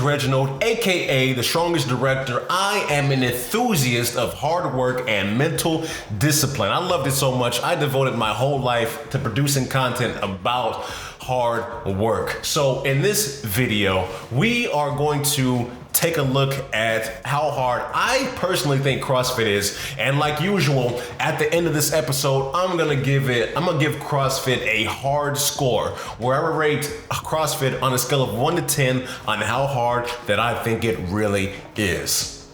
Reginald, aka the strongest director. I am an enthusiast of hard work and mental discipline. I loved it so much, I devoted my whole life to producing content about hard work. So in this video, we are going to take a look at how hard I personally think CrossFit is. And like usual, at the end of this episode, I'm gonna give CrossFit a hard score, where I rate CrossFit on a scale of 1 to 10 on how hard that I think it really is.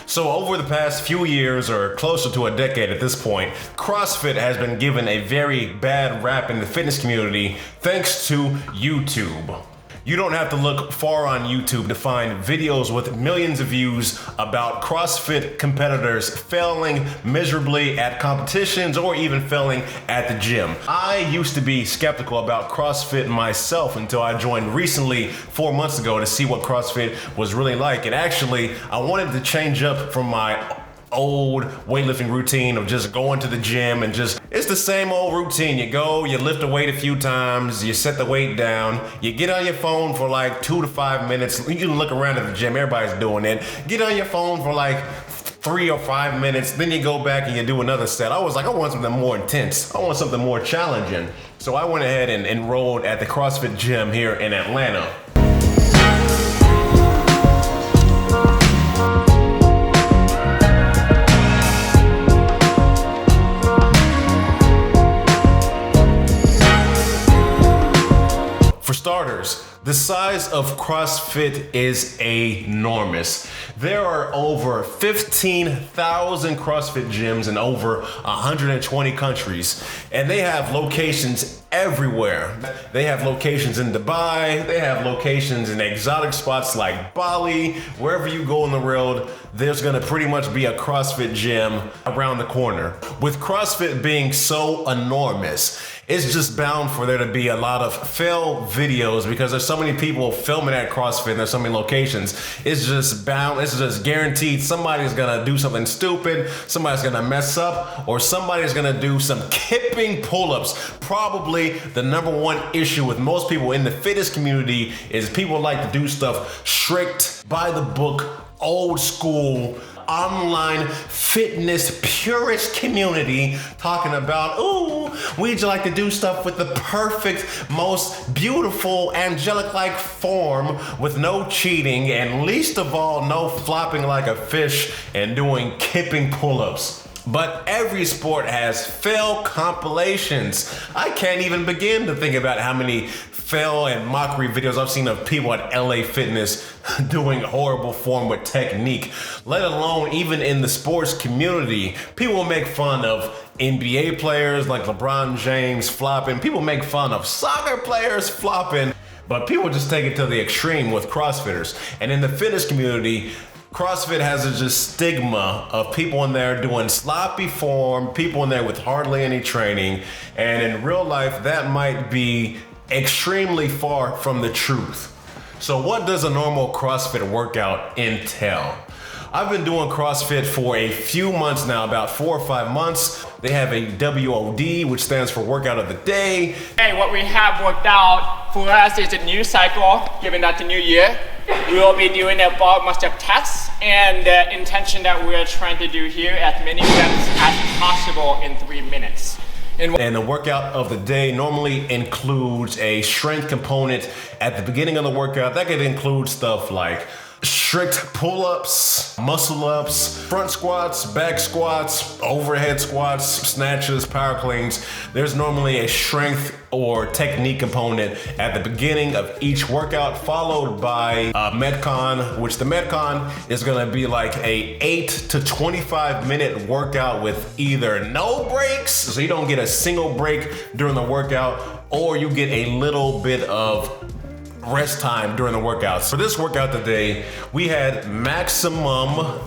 So over the past few years, or closer to a decade at this point, CrossFit has been given a very bad rap in the fitness community thanks to YouTube. You don't have to look far on YouTube to find videos with millions of views about CrossFit competitors failing miserably at competitions or even failing at the gym. I used to be skeptical about CrossFit myself until I joined recently 4 months ago to see what CrossFit was really like. And actually, I wanted to change up from my old weightlifting routine of just going to the gym and it's the same old routine. You go, you lift a weight a few times, you set the weight down, you get on your phone for like 2 to 5 minutes. You can look around at the gym, everybody's doing it. Get on your phone for like 3 or 5 minutes, then you go back and you do another set. I was like, I want something more intense. I want something more challenging. So I went ahead and enrolled at the CrossFit gym here in Atlanta. For starters, the size of CrossFit is enormous. There are over 15,000 CrossFit gyms in over 120 countries, and they have locations everywhere. They have locations in Dubai, they have locations in exotic spots like Bali. Wherever you go in the world, there's gonna pretty much be a CrossFit gym around the corner. With CrossFit being so enormous, it's just bound for there to be a lot of fail videos because there's so many people filming at CrossFit and there's so many locations. It's just guaranteed somebody's gonna do something stupid, somebody's gonna mess up, or somebody's gonna do some kipping pull-ups. Probably the number one issue with most people in the fitness community is people like to do stuff strict, by the book, old school, online fitness purist community talking about, ooh, we'd like to do stuff with the perfect, most beautiful, angelic-like form with no cheating and least of all, no flopping like a fish and doing kipping pull-ups. But every sport has fail compilations. I can't even begin to think about how many fail and mockery videos I've seen of people at LA Fitness doing horrible form with technique, let alone even in the sports community. People make fun of NBA players like LeBron James flopping. People make fun of soccer players flopping, but people just take it to the extreme with CrossFitters. And in the fitness community, CrossFit has a stigma of people in there doing sloppy form, people in there with hardly any training, and in real life, that might be extremely far from the truth. So what does a normal CrossFit workout entail? I've been doing CrossFit for a few months now, about 4 or 5 months. They have a WOD, which stands for workout of the day. Hey, what we have worked out for us is a new cycle, given that the new year. We will be doing a bar muscle up test, and the intention that we are trying to do here as many reps as possible in 3 minutes. And the workout of the day normally includes a strength component at the beginning of the workout. That could include stuff like strict pull-ups, muscle-ups, front squats, back squats, overhead squats, snatches, power cleans. There's normally a strength or technique component at the beginning of each workout, followed by a Metcon, which the Metcon is gonna be like a 8 to 25 minute workout with either no breaks, so you don't get a single break during the workout, or you get a little bit of rest time during the workouts. For this workout today, we had maximum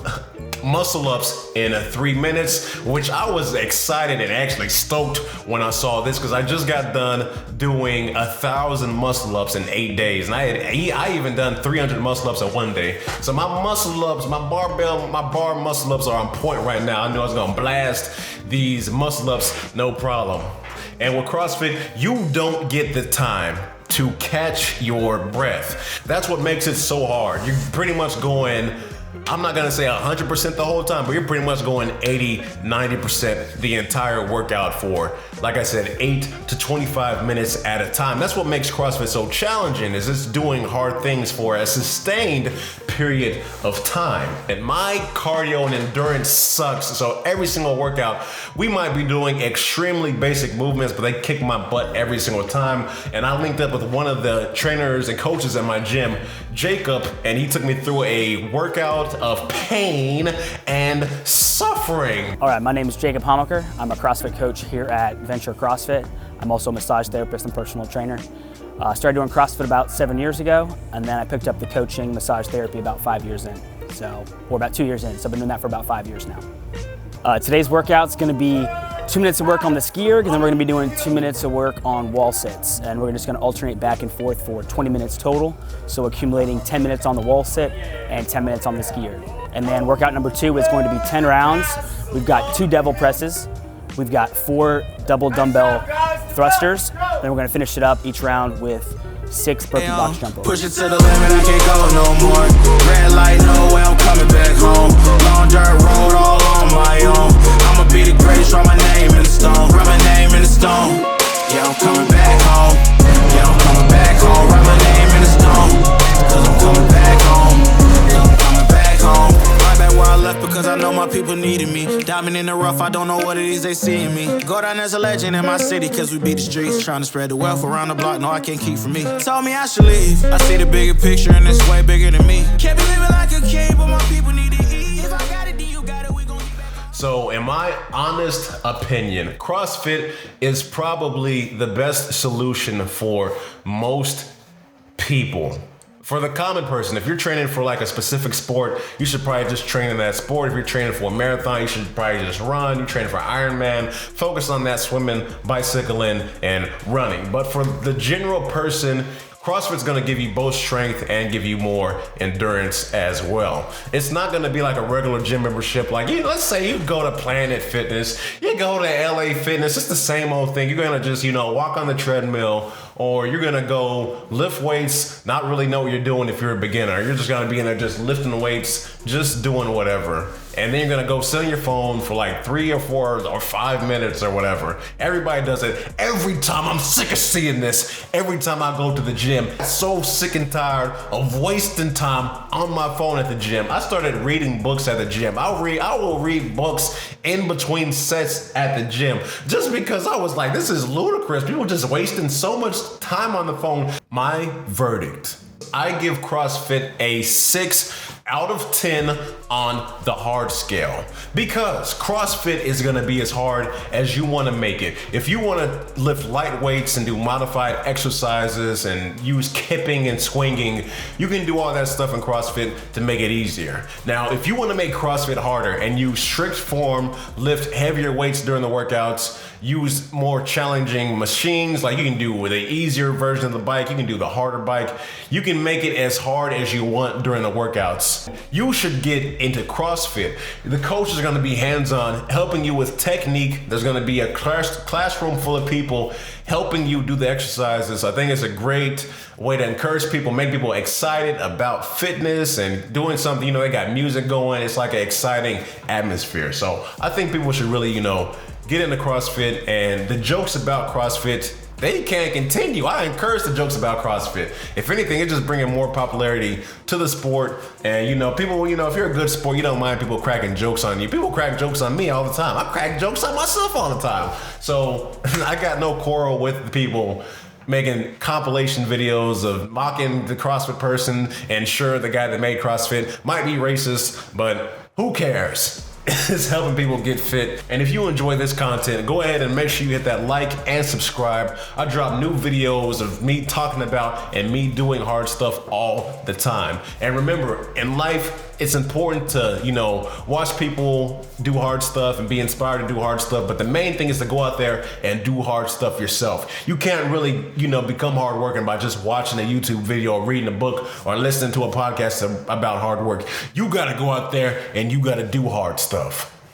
muscle ups in 3 minutes, which I was excited and actually stoked when I saw this because I just got done doing 1,000 muscle ups in 8 days. And I even done 300 muscle ups in 1 day. So my muscle ups, my bar muscle ups are on point right now. I knew I was gonna blast these muscle ups, no problem. And with CrossFit, you don't get the time to catch your breath. That's what makes it so hard. You're pretty much going, I'm not gonna say 100% the whole time, but you're pretty much going 80, 90% the entire workout for, like I said, 8 to 25 minutes at a time. That's what makes CrossFit so challenging, is it's doing hard things for a sustained period of time. And my cardio and endurance sucks, so every single workout, we might be doing extremely basic movements, but they kick my butt every single time. And I linked up with one of the trainers and coaches at my gym, Jacob, and he took me through a workout of pain and suffering. All right, my name is Jacob Homaker. I'm a CrossFit coach here at Venture CrossFit. I'm also a massage therapist and personal trainer. I started doing CrossFit about 7 years ago, and then I picked up the coaching massage therapy about 5 years in. Or about 2 years in, so I've been doing that for about 5 years now. Today's workout's gonna be 2 minutes of work on the ski erg, and then we're gonna be doing 2 minutes of work on wall sits. And we're just gonna alternate back and forth for 20 minutes total. So accumulating 10 minutes on the wall sit and 10 minutes on the ski erg. And then workout number 2 is going to be 10 rounds. We've got 2 devil presses. We've got 4 double dumbbell thrusters. Then we're gonna finish it up each round with 6 burpee box jump overs. Push it to the limit, I can't go no more. Red light, no way, I'm coming back home. Long dirt road, all on my own. I'ma be the greatest, write my name in the stone. Write my name in the stone. Yeah, I'm coming back home. Yeah, I'm coming back home. Write my name in the stone. Cause I'm coming back home. Yeah, I'm coming back home. Right back where I left because I know my people needed me. Diamond in the rough, I don't know what it is they see in me. Go down as a legend in my city cause we beat the streets. Trying to spread the wealth around the block, no I can't keep from me. Told me I should leave. I see the bigger picture and it's way bigger than me. Can't be living like a king, but my people need to eat. If I got it, then you got it, we gon' get back. So in my honest opinion, CrossFit is probably the best solution for most people. For the common person, if you're training for like a specific sport, you should probably just train in that sport. If you're training for a marathon, you should probably just run. You're training for Ironman, focus on that swimming, bicycling, and running. But for the general person, CrossFit's gonna give you both strength and give you more endurance as well. It's not gonna be like a regular gym membership. Like, let's say you go to Planet Fitness, you go to LA Fitness, it's the same old thing. You're gonna just, walk on the treadmill, or you're gonna go lift weights, not really know what you're doing if you're a beginner. You're just gonna be in there just lifting weights, just doing whatever. And then you're gonna go sit on your phone for like 3 or 4 or 5 minutes or whatever. Everybody does it. Every time, I'm sick of seeing this. Every time I go to the gym, I'm so sick and tired of wasting time on my phone at the gym. I started reading books at the gym. I will read books in between sets at the gym, just because I was like, this is ludicrous. People just wasting so much time on the phone. My verdict: I give CrossFit a 6 out of 10 on the hard scale, because CrossFit is gonna be as hard as you wanna make it. If you wanna lift light weights and do modified exercises and use kipping and swinging, you can do all that stuff in CrossFit to make it easier. Now, if you wanna make CrossFit harder and use strict form, lift heavier weights during the workouts, use more challenging machines, like you can do with an easier version of the bike, you can do the harder bike, you can make it as hard as you want during the workouts. You should get into CrossFit. The coaches are gonna be hands-on, helping you with technique. There's gonna be a classroom full of people helping you do the exercises. I think it's a great way to encourage people, make people excited about fitness and doing something. They got music going. It's like an exciting atmosphere. So I think people should really, get into CrossFit, and the jokes about CrossFit, they can't continue. I encourage the jokes about CrossFit. If anything, it's just bringing more popularity to the sport. And people, if you're a good sport, you don't mind people cracking jokes on you. People crack jokes on me all the time. I crack jokes on myself all the time. So I got no quarrel with the people making compilation videos of mocking the CrossFit person. And sure, the guy that made CrossFit might be racist, but who cares? It's helping people get fit. And if you enjoy this content, go ahead and make sure you hit that like and subscribe. I drop new videos of me talking about and me doing hard stuff all the time. And remember, in life, it's important to, watch people do hard stuff and be inspired to do hard stuff. But the main thing is to go out there and do hard stuff yourself. You can't really, become hardworking by just watching a YouTube video or reading a book or listening to a podcast about hard work. You gotta go out there and you gotta do hard stuff.